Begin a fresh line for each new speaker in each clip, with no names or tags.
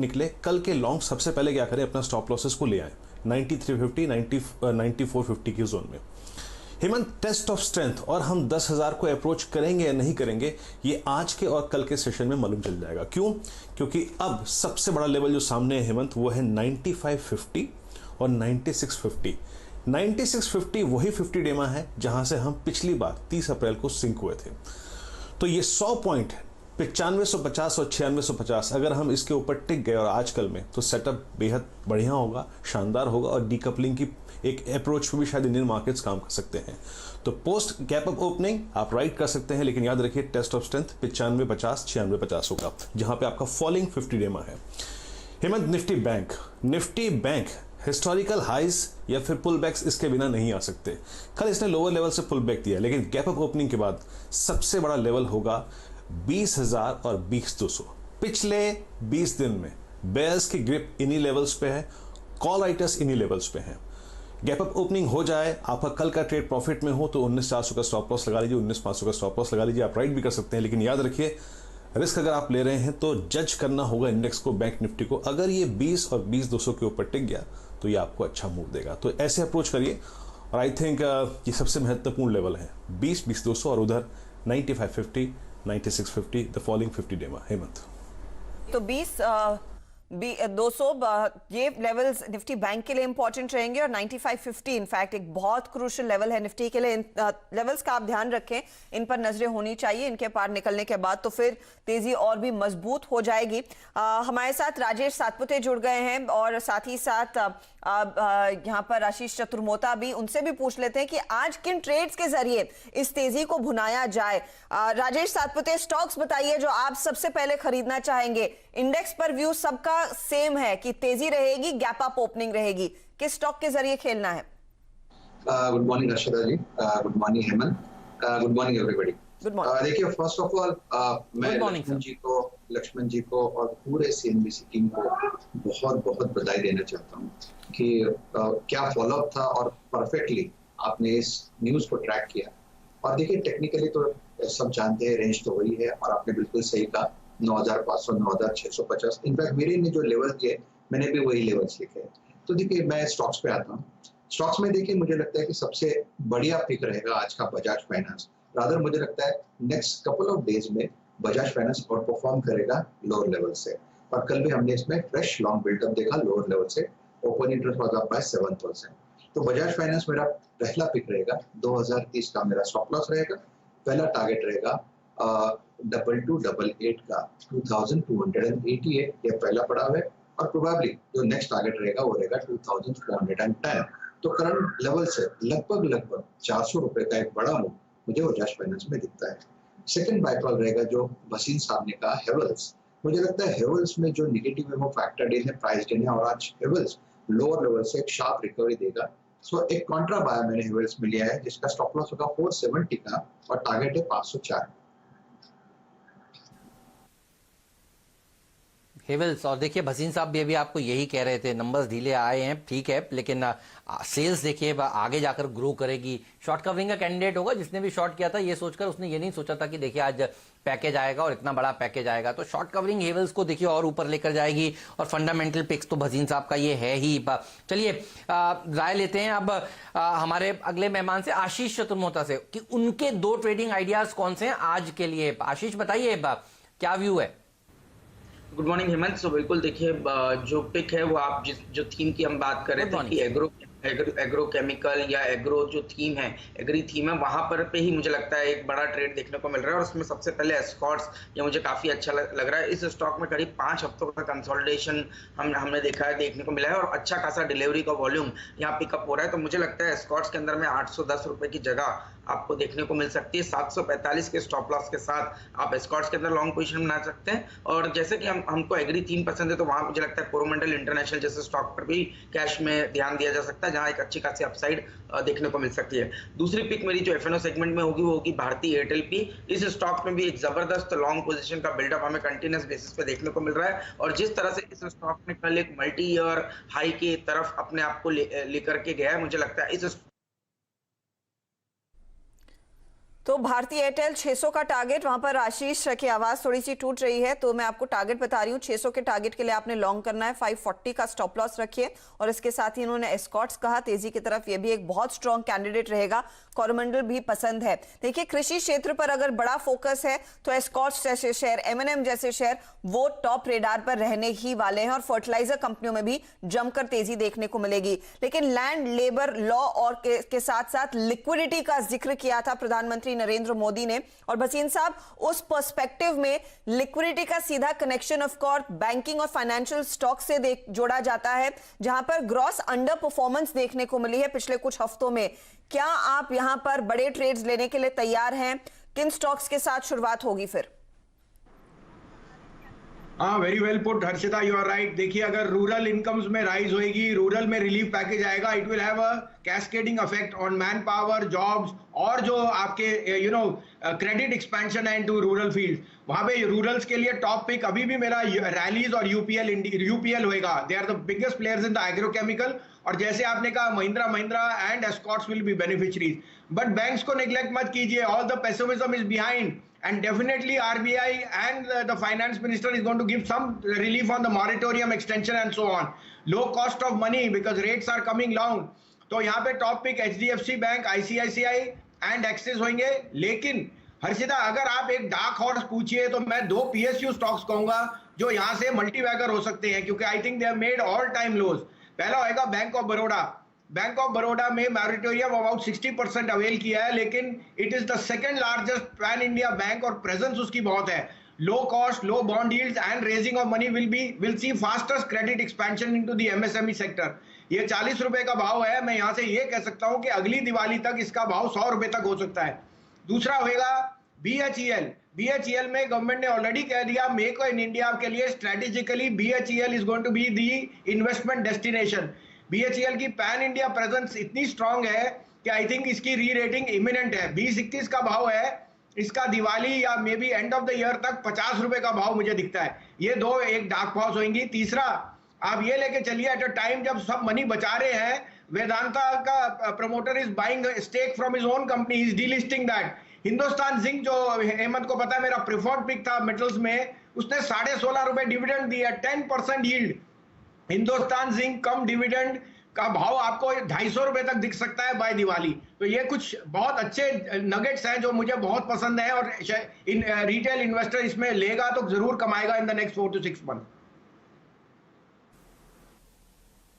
निकले कल के लॉन्ग सबसे पहले क्या करें, अपना स्टॉप लॉसेस को ले आए 9350 9450 की जोन में। हेमंत, टेस्ट ऑफ स्ट्रेंथ और हम 10,000 को अप्रोच करेंगे या नहीं करेंगे, ये आज के और कल के सेशन में मालूम चल जाएगा। क्यों? क्योंकि अब सबसे बड़ा लेवल जो सामने है हेमंत, वो है 9550 और 9650। 9650 वही 50 डेमा है जहां से हम पिछली बार 30 अप्रैल को सिंक हुए थे। तो ये 100 पॉइंट 9550 और 9650 अगर हम इसके ऊपर टिक गए और आजकल में, तो सेटअप बेहद बढ़िया होगा, शानदार होगा और डीकपलिंग की एक अप्रोच पे भी शायद इंडियन मार्केट्स काम कर सकते हैं। तो पोस्ट गैप अप ओपनिंग आप राइट कर सकते हैं, लेकिन याद रखिए टेस्ट ऑफ स्ट्रेंथ 9550 9650 होगा, जहां पे आपका फॉलिंग 50 डेमा है। Hemant, Nifty bank historical highs या फिर पुल बैक्स इसके बिना नहीं आ सकते। कल इसने लोअर लेवल से पुल बैक दिया, लेकिन गैप अप ओपनिंग के बाद सबसे बड़ा लेवल होगा 20,000 और 20,200। पिछले 20 दिन में बेयर्स की ग्रिप इन्हीं लेवल्स पे है, कॉल राइटर्स इन्हीं लेवल्स पे हैं। गैप अप ओपनिंग हो जाए, आपका कल का ट्रेड प्रॉफिट में हो तो 19,400 का स्टॉप लॉस लगा लीजिए, 19,500 का स्टॉप लॉस लगा लीजिए। आप राइट भी कर सकते हैं, लेकिन याद रखिए रिस्क अगर आप ले रहे हैं तो जज करना होगा इंडेक्स को, बैंक निफ्टी को। अगर ये 20 और 20,200 के ऊपर टिक गया तो ये आपको अच्छा मूव देगा। तो ऐसे अप्रोच करिए और आई थिंक ये सबसे महत्वपूर्ण लेवल है 20 20,200 और उधर 9550 9650 द फॉलोइंग 50 डेमा। हेमंत,
तो 200 ये लेवल्स निफ्टी बैंक के लिए इंपॉर्टेंट रहेंगे और 9550 इनफैक्ट एक बहुत क्रूशियल लेवल है निफ्टी के लिए। इन लेवल्स का आप ध्यान रखें, इन पर नजरें होनी चाहिए। इनके पार निकलने के बाद तो फिर तेजी और भी मजबूत हो जाएगी। हमारे साथ राजेश सातपुते जुड़ गए हैं और साथ ही साथ यहाँ पर आशीष चतुर्मोता भी, उनसे भी पूछ लेते हैं कि आज किन ट्रेड्स के जरिए इस तेजी को भुनाया जाए। राजेश सातपुते, स्टॉक्स बताइए जो आप सबसे पहले खरीदना चाहेंगे। इंडेक्स पर व्यू सबका सेम है कि तेजी रहेगी, गैप अप ओपनिंग रहेगी, किस स्टॉक के जरिए खेलना है?
Good morning Arshada ji, good morning Hemant, good morning everybody.
Good morning.
देखिए, फर्स्ट ऑफ ऑल मैं लक्ष्मण जी को और पूरे सीएनबीसी टीम को बहुत बहुत बधाई देना चाहता हूँ कि क्या फॉलोअप था और परफेक्टली आपने इस न्यूज को ट्रैक किया। और देखिए, टेक्निकली तो सब जानते हैं रेंज तो वही है और आपने बिल्कुल सही कहा, 9,500 9,650। इनफैक्ट मेरे ने जो लेवल दिए मैंने भी वही लेवल्स लिखे। तो देखिए, मैं स्टॉक्स पे आता हूँ। स्टॉक्स में देखिए, मुझे लगता है कि सबसे बढ़िया पिक रहेगा आज का बजाज फाइनेंस। रादर मुझे लगता है नेक्स्ट कपल ऑफ डेज में बजाज फाइनेंस आउट परफॉर्म करेगा लोअर लेवल से। और कल भी हमने इसमें फ्रेश लॉन्ग बिल्डअप देखा लोअर लेवल से। Open interest was up by 7%। तो बजाज फाइनेंस मेरा पहला पिक रहेगा। 2030 का मेरा स्टॉप लॉस रहेगा। पहला टारगेट रहेगा 2288 का 2288, ये पहला पड़ाव है। और प्रोबेबली जो नेक्स्ट टारगेट रहेगा वो रहेगा 2410। तो करंट लेवल से लगभग 400 रुपए का एक बड़ा मूव मुझे बजाज फाइनेंस में दिखता है। सेकंड बाय कॉल रहेगा जो भसीन साहब ने कहा, हेवल्स। मुझे लगता है हेवल्स में जो निगेटिव है वो फैक्टर्ड इन है, प्राइस्ड इन है और आज हेवल्स लोअर लेवल से एक शार्प रिकवरी देगा। सो एक कॉन्ट्रा बाय मैंने हेवल्स में लिया है जिसका स्टॉप लॉस होगा 470 का और टारगेट है 504।
हेवल्स। और देखिए, भसीन साहब भी अभी आपको यही कह रहे थे, नंबर्स ढीले आए हैं, ठीक है, लेकिन सेल्स देखिए आगे जाकर ग्रो करेगी। शॉर्ट कवरिंग का कैंडिडेट होगा। जिसने भी शॉर्ट किया था ये सोचकर, उसने ये नहीं सोचा था कि देखिए आज पैकेज आएगा और इतना बड़ा पैकेज आएगा। तो शॉर्ट कवरिंग हेवल्स को देखिए और ऊपर लेकर जाएगी। और फंडामेंटल पिक्स तो भसीन साहब का ये है ही। चलिए राय लेते हैं अब हमारे अगले मेहमान से, आशीष चतुर्मोता से, कि उनके 2 ट्रेडिंग आइडियाज कौन से हैं आज के लिए। आशीष बताइए, क्या व्यू है?
Good morning Hemant. सो बिल्कुल देखिए, जो पिक है वो आप जो थीम की हम बात कर रहे थे कि एग्रो केमिकल या एग्रो जो थीम है, एग्री थीम है, वहां पर पे ही मुझे लगता है एक बड़ा ट्रेड देखने को मिल रहा है। और उसमें सबसे पहले एस्कॉर्ट्स, ये मुझे काफी अच्छा लग रहा है। इस स्टॉक में करीब 5 हफ्तों का कंसोलिडेशन हमने देखने को मिला है और अच्छा खासा डिलीवरी का वॉल्यूम यहाँ पिकअप हो रहा है। तो मुझे लगता है एस्कॉर्ट्स के अंदर में 810 रुपए की जगह आपको देखने को मिल सकती है। 745 के स्टॉप लॉस के साथ आप एस्कॉर्ट्स के अंदर लॉन्ग पोजीशन बना सकते हैं। और जैसे कि हमको एग्री थीम पसंद है, तो वहां मुझे लगता है कोरोमंडल इंटरनेशनल जैसे स्टॉक पर भी कैश में ध्यान दिया जा सकता है, जहां एक अच्छी खासी अपसाइड देखने को मिल सकती है। दूसरी पिक मेरी जो एफएनओ सेगमेंट में होगी वो होगी भारतीय एयरटेल पी। इस स्टॉक में भी एक जबरदस्त लॉन्ग पोजीशन का बिल्डअप हमें कंटिन्यूस बेसिस पे देखने को मिल रहा है। और जिस तरह से इस स्टॉक ने कल एक मल्टी ईयर हाई की तरफ अपने आप को लेकर के गया है, मुझे लगता है इस
तो भारतीय एयरटेल 600 का टारगेट, वहां पर आशीष की आवाज थोड़ी सी टूट रही है, तो मैं आपको टारगेट बता रही हूँ। 600 के टारगेट के लिए आपने लॉन्ग करना है, 540 का स्टॉप लॉस रखिए। और इसके साथ ही इन्होंने एस्कॉर्ट्स कहा तेजी की तरफ, ये भी एक बहुत स्ट्रॉन्ग कैंडिडेट रहेगा। कोरोमंडल भी पसंद है। देखिए कृषि क्षेत्र पर अगर बड़ा फोकस है तो एस्कॉर्ट्स जैसे शेयर, एमएनएम जैसे शेयर वो टॉप रेडार पर रहने ही वाले हैं। और फर्टिलाइजर कंपनियों में भी जमकर तेजी देखने को मिलेगी। लेकिन लैंड, लेबर, लॉ और के साथ साथ लिक्विडिटी का जिक्र किया था प्रधानमंत्री नरेंद्र मोदी ने। और भसीन साहब, उस पर्सपेक्टिव में लिक्विडिटी का सीधा कनेक्शन ऑफ कोर्स बैंकिंग और फाइनेंशियल स्टॉक से जोड़ा जाता है, जहां पर ग्रॉस अंडर परफॉर्मेंस देखने को मिली है पिछले कुछ हफ्तों में। क्या आप यहां पर बड़े ट्रेड्स लेने के लिए तैयार हैं? किन स्टॉक्स के साथ शुरुआत होगी फिर?
हाँ, very well put Harshita, you are right. देखिए, अगर रूरल इनकम्स में राइज होएगी, रूरल में रिलीफ पैकेज आएगा, it will have a cascading effect on man power, jobs और जो आपके क्रेडिट एक्सपेंशन है इनटू रूरल फील्ड, वहां पे रूरल्स के लिए टॉप पिक अभी भी मेरा रैलीज और यूपीएल होएगा। They are the biggest players in the agrochemical. और जैसे आपने कहा, Mahindra and Escorts will be beneficiaries. But banks को नेग्लेक्ट मत कीजिए, all the pessimism is behind, and definitely RBI and the finance minister is going to give some relief on the moratorium extension and so on. Low cost of money because rates are coming down. तो यहाँ पे top pick HDFC bank, ICICI and Axis होंगे। लेकिन हर्षिता, अगर आप एक dark horse पूछिए तो मैं 2 PSU स्टॉक्स कहूंगा जो यहाँ से मल्टीबैगर हो सकते हैं, क्योंकि I think they have made all time lows. पहला होगा bank of Baroda. Bank of Baroda में मॉरेटोरियम अबाउट 60% अवेल किया है, लेकिन it is the second largest pan India bank और प्रेजेंस उसकी बहुत है। Low cost, low bond yields and raising of money will see fastest credit expansion into the MSME sector. ये 40 रुपए का भाव है। मैं यहां से ये कह सकता हूं कि अगली दिवाली तक इसका भाव 100 रुपए तक हो सकता है। दूसरा होगा BHEL में गवर्नमेंट ने ऑलरेडी कह दिया, मेक इन इंडिया के लिए strategically BHEL is going to be the investment destination. BHEL की पैन इंडिया प्रेजेंस इतनी स्ट्रांग है कि आई थिंक इसकी री रेटिंग इमिनेंट है। 20-21 का भाव है, इसका दिवाली या may be end of the year तक 50 रुपए का भाव मुझे दिखता है। ये दो एक डार्क हॉर्स होंगी। तीसरा, आप ये लेके चलिए, एट अ टाइम जब सब मनी बचा रहे हैं, वेदांता का promoter is buying stake from his own company, is delisting that. Hindustan zinc, जो हेमंत को पता है मेरा प्रेफर्ड पिक था मेटल्स में, उसने 16.5 रुपए डिविडेंड दिया, 10% यील्ड। हिंदुस्तान जिंक कम डिविडेंड का भाव आपको 250 रुपए तक दिख सकता है बाय दिवाली। तो ये कुछ बहुत अच्छे नगेट्स हैं जो मुझे बहुत पसंद है, और रिटेल इन्वेस्टर इसमें लेगा तो जरूर कमाएगा in the next 4 to 6 month.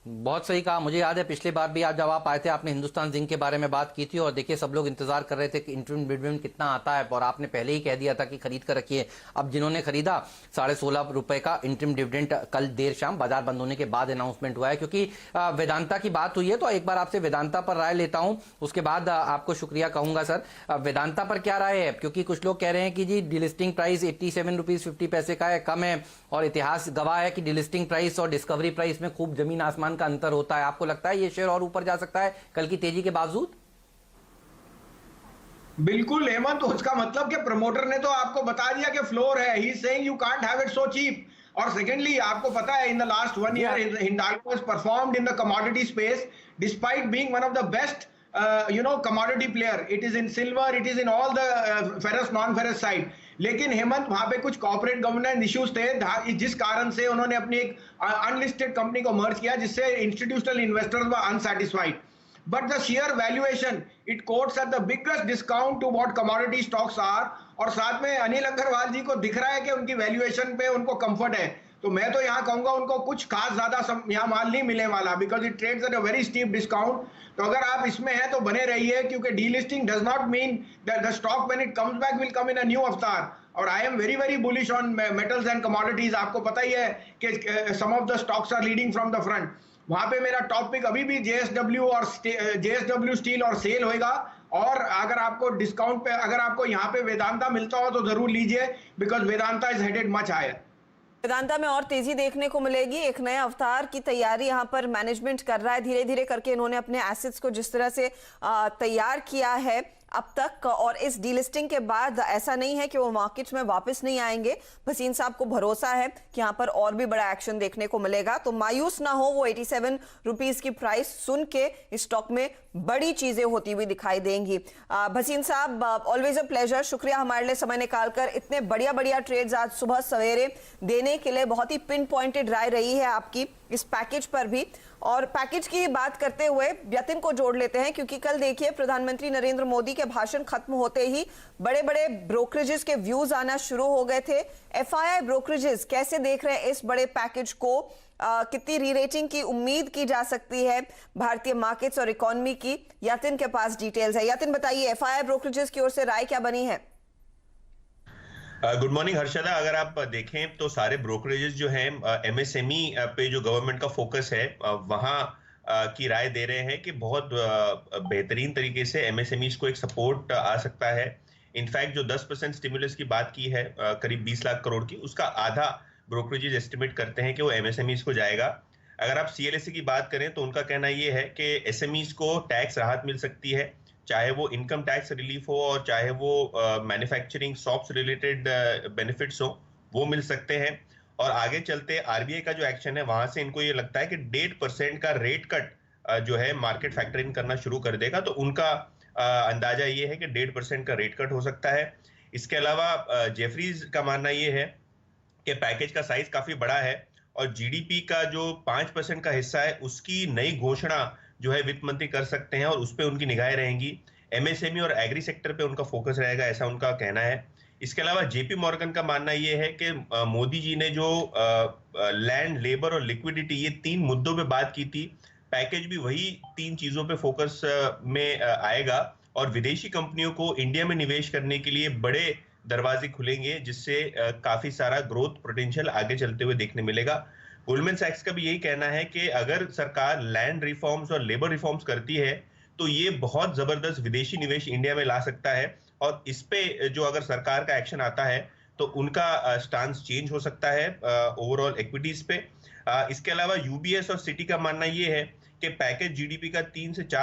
बहुत सही कहा। मुझे याद है पिछली बार भी आज जब आप आए थे, आपने हिंदुस्तान जिंक के बारे में बात की थी, और देखिए सब लोग इंतजार कर रहे थे कि इंटरिम डिविडेंड कितना आता है, और आपने पहले ही कह दिया था कि खरीद कर रखिए। अब जिन्होंने खरीदा, 16.5 रुपए का इंटरिम डिविडेंड कल देर शाम बाजार बंद होने के बाद अनाउंसमेंट हुआ है। क्योंकि वेदांता की बात हुई है, तो एक बार आपसे वेदांता पर राय लेता हूं, उसके बाद आपको शुक्रिया कहूंगा। सर, वेदांता पर क्या राय है? क्योंकि कुछ लोग कह रहे हैं कि जी डिलिस्टिंग प्राइस 87 रुपीज 50 पैसे का है, कम है, और इतिहास गवाह है कि डिलिस्टिंग प्राइस और डिस्कवरी प्राइस में खूब जमीन आसमान का अंतर होता है। आपको लगता है ये शेयर और ऊपर जा सकता है कल की तेजी के बावजूद?
बिल्कुल हेमंत, तो उसका मतलब कि प्रमोटर ने तो आपको बता दिया कि फ्लोर है। He is saying you can't have it so cheap. और सेकेंडली, आपको पता है in the last 1 year Hindalco has performed in the commodity space despite being one of the best commodity player. It is in silver, it is in all the ferrous non-ferrous side. लेकिन हेमंत, वहां पे कुछ corporate governance issues थे, जिस कारण से उन्होंने अपनी एक अनलिस्टेड कंपनी को मर्ज किया, जिससे institutional investors were unsatisfied. But the share valuation it quotes at the biggest discount to what commodity stocks are. और साथ में अनिल अग्रवाल जी को दिख रहा है कि उनकी वैल्यूएशन पे उनको कंफर्ट है। तो मैं तो यहाँ कहूंगा उनको कुछ खास ज्यादा यहाँ माल नहीं मिलने वाला, because it trades at a very steep discount. तो अगर आप इसमें हैं तो बने रहिए, क्योंकि delisting does not mean that the stock when it comes back will come in a new avatar. और I am very very bullish on metals and commodities. आपको पता ही है कि some of the stocks are leading from the front. वहां पे मेरा topic अभी भी JSW स्टील और सेल होगा। और अगर आपको डिस्काउंट पे, अगर आपको यहाँ पे वेदांता मिलता हो तो जरूर लीजिए, because Vedanta is headed much higher.
Vedanta में और तेजी देखने को मिलेगी। एक नए अवतार की तैयारी यहाँ पर मैनेजमेंट कर रहा है, धीरे धीरे करके इन्होंने अपने एसेट्स को जिस तरह से तैयार किया है। अब तक, और इस डीलिस्टिंग के बाद ऐसा नहीं है कि वो मार्केट में वापस नहीं आएंगे। भसीन साहब को भरोसा है कि यहाँ पर और भी बड़ा एक्शन देखने को मिलेगा, तो मायूस ना हो। वो 87 रुपीस की प्राइस सुन के इस स्टॉक में बड़ी चीजें होती हुई दिखाई देंगी। भसीन साहब, ऑलवेज अ प्लेजर, शुक्रिया हमारे लिए समय निकालकर इतने बढ़िया बढ़िया ट्रेड्स आज सुबह सवेरे देने के लिए। बहुत ही पिन पॉइंटेड राय रही है आपकी इस पैकेज पर भी। और पैकेज की बात करते हुए यतिन को जोड़ लेते हैं, क्योंकि कल देखिए प्रधानमंत्री नरेंद्र मोदी के भाषण खत्म होते ही बड़े बड़े ब्रोकरेजेस के व्यूज आना शुरू हो गए थे। एफआईआई ब्रोकरेजेस कैसे देख रहे हैं इस बड़े पैकेज को? कितनी री-रेटिंग की उम्मीद की जा सकती है भारतीय मार्केट्स और इकोनॉमी की? यतिन के पास डिटेल्स है। यतिन बताइए, एफआईआई ब्रोकरेजेस की ओर से राय क्या बनी है?
Good morning Harshada. अगर आप देखें तो सारे ब्रोकरेजेस जो हैं एमएसएमई पे जो गवर्नमेंट का फोकस है वहां की राय दे रहे हैं कि बहुत बेहतरीन तरीके से एमएसएमईज को एक सपोर्ट आ सकता है। इनफैक्ट जो 10% स्टिमुलस की बात की है करीब 20 लाख करोड़ की, उसका आधा ब्रोकरेजेस एस्टिमेट करते हैं कि वो एमएसएमईज को जाएगा। अगर आप सीएलएसए की बात करें तो उनका कहना ये है कि एसएमईज को टैक्स राहत मिल सकती है, चाहे वो इनकम टैक्स रिलीफ हो और चाहे वो मैन्युफैक्चरिंग शॉप्स रिलेटेड बेनिफिट्स हो, वो मिल सकते हैं। और आगे चलते आरबीआई का जो एक्शन है वहां से इनको ये लगता है कि 1.5% का रेट कट जो है मार्केट फैक्टर इन करना शुरू कर देगा, तो उनका अंदाजा ये है कि 1.5% का रेट कट हो सकता है। इसके अलावा जेफरीज का मानना ये है कि पैकेज का साइज काफी बड़ा है और जीडीपी का जो 5% का हिस्सा है उसकी नई घोषणा जो है वित्त मंत्री कर सकते हैं और उस पर उनकी निगाहें रहेंगी। एमएसएमई और एग्री सेक्टर पे उनका फोकस रहेगा, ऐसा उनका कहना है। इसके अलावा जेपी मॉर्गन का मानना ये है कि मोदी जी ने जो लैंड, लेबर और लिक्विडिटी, ये 3 मुद्दों पे बात की थी, पैकेज भी वही 3 चीजों पे फोकस में आएगा और विदेशी कंपनियों को इंडिया में निवेश करने के लिए बड़े दरवाजे खुलेंगे, जिससे काफी सारा ग्रोथ पोटेंशियल आगे चलते हुए देखने मिलेगा। गोल्डमैन सैक्स का भी यही कहना है कि अगर सरकार लैंड रिफॉर्म्स और लेबर रिफॉर्म्स करती है तो ये बहुत जबरदस्त विदेशी निवेश इंडिया में ला सकता है और इस पे जो अगर सरकार का एक्शन आता है तो उनका स्टांस चेंज हो सकता है ओवरऑल इक्विटीज पे। इसके अलावा यूबीएस और सिटी का मानना ये है कि पैकेज जीडीपी का 3 से 4